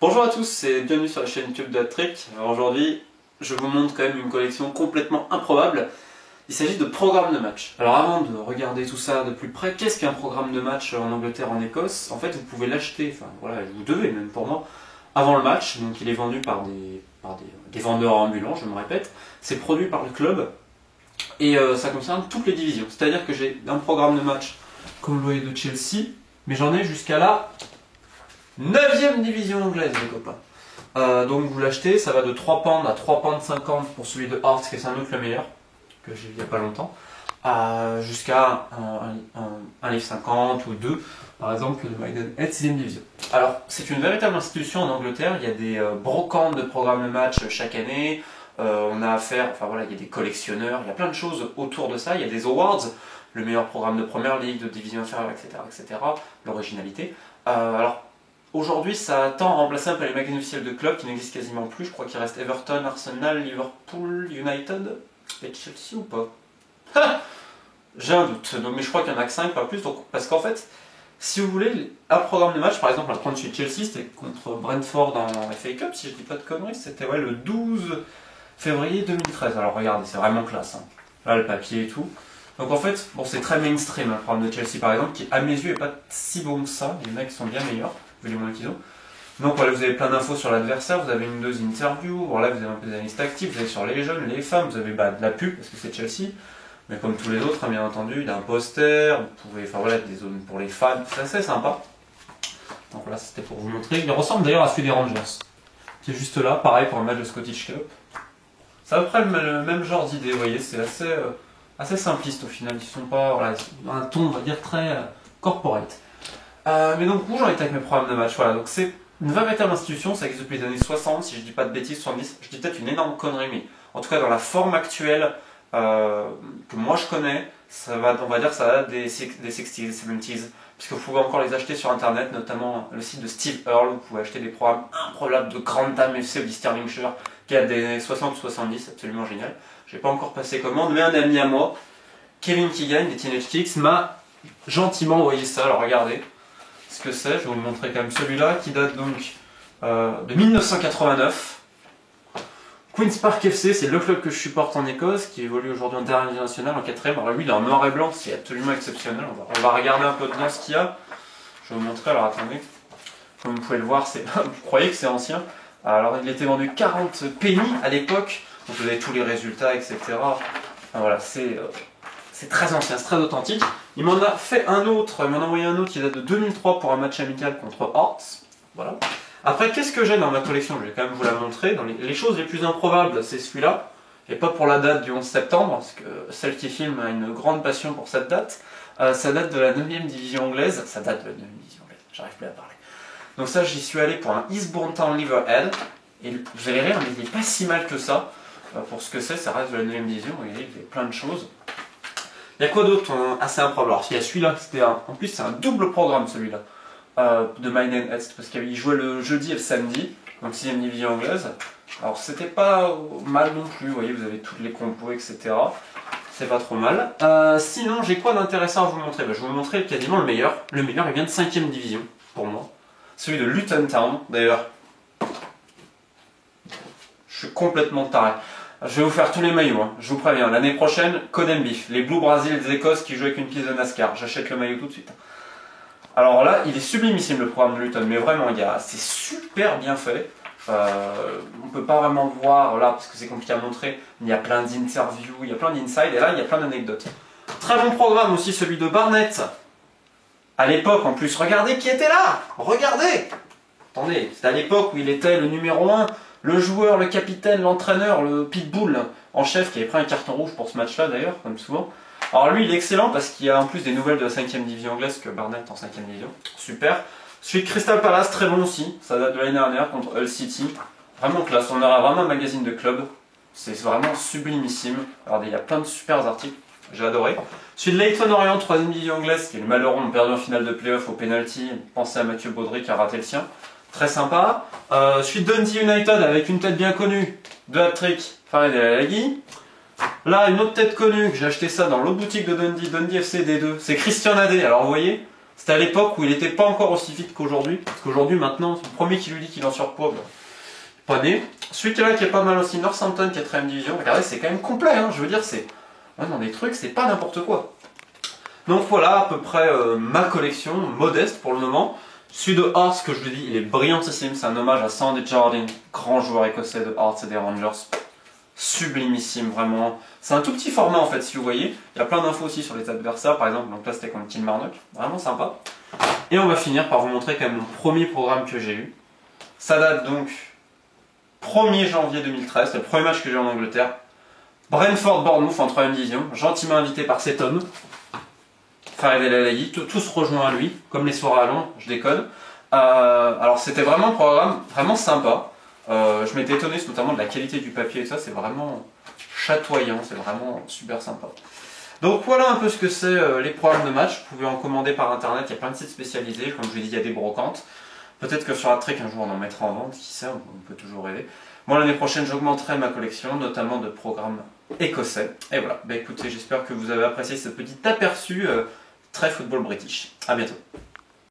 Bonjour à tous et bienvenue sur la chaîne YouTube de Hat-Trick. Alors aujourd'hui, je vous montre quand même une collection complètement improbable. Il s'agit de programmes de match. Alors avant de regarder tout ça de plus près, qu'est-ce qu'un programme de match en Angleterre, en Écosse? En fait, vous pouvez l'acheter, enfin voilà, vous devez même pour moi, avant le match. Donc il est vendu par des vendeurs ambulants, je me répète. C'est produit par le club et ça concerne toutes les divisions. C'est-à-dire que j'ai un programme de match, comme vous voyez, de Chelsea, mais j'en ai jusqu'à la 9e division anglaise, les copains. Donc vous l'achetez, ça va de 3 pounds à 3 pounds 50 pour celui de Hearts, qui est sans doute le meilleur, que j'ai vu il n'y a pas longtemps, jusqu'à un livre 50 ou 2, par exemple de Maidenhead 6e division. Alors, c'est une véritable institution en Angleterre, il y a des brocantes de programmes de match chaque année, on a affaire, enfin voilà, il y a des collectionneurs, il y a plein de choses autour de ça, il y a des awards, le meilleur programme de première ligue, de division inférieure, etc., l'originalité. Alors, aujourd'hui, ça tend à remplacer un peu les magazines officiels de clubs qui n'existent quasiment plus. Je crois qu'il reste Everton, Arsenal, Liverpool, United et Chelsea ou pas. J'ai un doute, donc, mais je crois qu'il y en a que 5, pas plus. Donc, parce qu'en fait, si vous voulez, un programme de match, par exemple, à prendre chez Chelsea, c'était contre Brentford en FA Cup, si je dis pas de conneries, c'était ouais, le 12 février 2013. Alors regardez, c'est vraiment classe. Hein. Là, le papier et tout. Donc en fait, bon, c'est très mainstream, hein, le programme de Chelsea par exemple, qui à mes yeux n'est pas si bon que ça. Il y en a qui sont bien meilleurs, vu les moyens qu'ils ont. Donc voilà, vous avez plein d'infos sur l'adversaire, vous avez une deuxième interview, voilà, vous avez un peu d'analyse tactique, vous avez sur les jeunes, les femmes, vous avez de la pub, parce que c'est Chelsea. Mais comme tous les autres, hein, bien entendu, il y a un poster, vous pouvez, enfin voilà, des zones pour les fans, c'est assez sympa. Donc voilà, c'était pour vous montrer. Il ressemble d'ailleurs à celui des Rangers, qui est juste là, pareil pour un match de Scottish Cup. C'est à peu près le même genre d'idée, vous voyez, c'est assez simpliste au final, ils sont pas, voilà, dans un ton, on va dire, très corporate. Mais donc, où j'en étais avec mes programmes de match, voilà, donc c'est une véritable institution, ça existe depuis les années 60, si je dis pas de bêtises, 70, je dis peut-être une énorme connerie, mais en tout cas dans la forme actuelle que moi je connais, ça va, on va dire que ça date des 60s, 70s, puisque vous pouvez encore les acheter sur internet, notamment le site de Steve Earle, où vous pouvez acheter des programmes improbables de grandes dames FC ou d'Easterlingshire, qui a des années 60 ou 70, absolument génial. J'ai pas encore passé commande, mais un ami à moi, Kevin Keegan des Teenage Kicks, m'a gentiment envoyé ça, alors regardez ce que c'est, je vais vous le montrer quand même, celui-là qui date donc de 1989. Queen's Park FC, c'est le club que je supporte en Écosse, qui évolue aujourd'hui en dernière division nationale, en 4ème. Alors lui, il est en noir et blanc, c'est absolument exceptionnel. On va regarder un peu dedans ce qu'il y a. Je vais vous montrer, alors attendez. Comme vous pouvez le voir, vous croyez que c'est ancien. Alors il était vendu 40 pennies à l'époque, donc vous avez tous les résultats, etc. Enfin, voilà, c'est très ancien, c'est très authentique. Il m'en a fait un autre, il m'en a envoyé un autre qui date de 2003 pour un match amical contre Hearts. Voilà. Après, qu'est-ce que j'ai dans ma collection? Je vais quand même vous la montrer. Dans les choses les plus improbables, c'est celui-là. Et pas pour la date du 11 septembre, parce que celle qui filme a une grande passion pour cette date. Ça date de la 9e division anglaise. Ça date de la 9e division anglaise, j'arrive plus à parler. Donc ça, j'y suis allé pour un Eastbourne Town Liverhead. Et vous allez rire, mais il n'est pas si mal que ça. Pour ce que c'est, ça reste de la 9e division. Vous voyez, il y a plein de choses. Il y a quoi d'autre assez improbable? Alors, il y a celui-là, en plus, c'est un double programme, celui-là. De Maidenhead, parce qu'il jouait le jeudi et le samedi, donc 6e division anglaise. Alors c'était pas mal non plus, vous voyez, vous avez toutes les compos, etc. C'est pas trop mal. Sinon, j'ai quoi d'intéressant à vous montrer? Je vais vous montrer quasiment le meilleur. Le meilleur, il vient de 5e division, pour moi. Celui de Luton Town, d'ailleurs. Je suis complètement taré. Je vais vous faire tous les maillots, hein. Je vous préviens. L'année prochaine, Code and Beef, les Blue Brazil des Écosse qui jouent avec une pièce de NASCAR. J'achète le maillot tout de suite. Alors là, il est sublimissime le programme de Luton, mais vraiment, c'est super bien fait. On peut pas vraiment le voir là parce que c'est compliqué à montrer. Il y a plein d'interviews, il y a plein d'insides, et là, il y a plein d'anecdotes. Très bon programme aussi, celui de Barnett. À l'époque, en plus, regardez qui était là. Regardez. Attendez, c'était à l'époque où il était le numéro 1, le joueur, le capitaine, l'entraîneur, le pitbull en chef qui avait pris un carton rouge pour ce match-là d'ailleurs, comme souvent. Alors lui il est excellent parce qu'il y a en plus des nouvelles de la 5e division anglaise que Barnett en 5e division. Super. Celui de Crystal Palace, très bon aussi. Ça date de l'année dernière contre Hull City. Vraiment classe. On aura vraiment un magazine de club. C'est vraiment sublimissime. Regardez, il y a plein de super articles. J'ai adoré. Celui de Leyton Orient, 3e division anglaise, qui est le malheureux, on perdu en finale de playoff au penalty. Pensez à Mathieu Baudry qui a raté le sien. Très sympa. Celui de Dundee United avec une tête bien connue de Hat-Trick, Farid El Halagui. Là, une autre tête connue, j'ai acheté ça dans l'autre boutique de Dundee, Dundee FC D2, c'est Christian Nadé. Alors vous voyez, C'était à l'époque où il n'était pas encore aussi vite qu'aujourd'hui, parce qu'aujourd'hui, maintenant, c'est le premier qui lui dit qu'il est en surpoids, bah, pas né. Celui qui est là, qui est pas mal aussi, Northampton, 4ème division. Regardez, c'est quand même complet, hein, je veux dire, c'est... Ouais, dans des trucs, c'est pas n'importe quoi. Donc voilà, à peu près ma collection, modeste pour le moment. Celui de Hearts, que je le dis, il est brillantissime, c'est un hommage à Sandy Jardine, grand joueur écossais de Hearts et des Rangers. Sublimissime, vraiment. C'est un tout petit format en fait, si vous voyez. Il y a plein d'infos aussi sur les adversaires, par exemple. Donc là, c'était contre Kilmarnock. Vraiment sympa. Et on va finir par vous montrer quand même mon premier programme que j'ai eu. Ça date donc 1er janvier 2013. C'est le premier match que j'ai eu en Angleterre. Brentford-Bournemouth en 3ème division. Gentiment invité par cet homme. Farid El Alaï. Tous rejoints à lui, comme les soirs à Londres. Je déconne. Alors c'était vraiment un programme vraiment sympa. Je m'étais étonné notamment de la qualité du papier et ça, c'est vraiment chatoyant, c'est vraiment super sympa. Donc voilà un peu ce que c'est les programmes de match. Vous pouvez en commander par internet, il y a plein de sites spécialisés, comme je vous l'ai dit, il y a des brocantes. Peut-être que sur Hat-Trick un jour on en mettra en vente, qui sait, on peut toujours rêver. Moi l'année prochaine j'augmenterai ma collection, notamment de programmes écossais. Et voilà, bah écoutez, j'espère que vous avez apprécié ce petit aperçu très football british. A bientôt.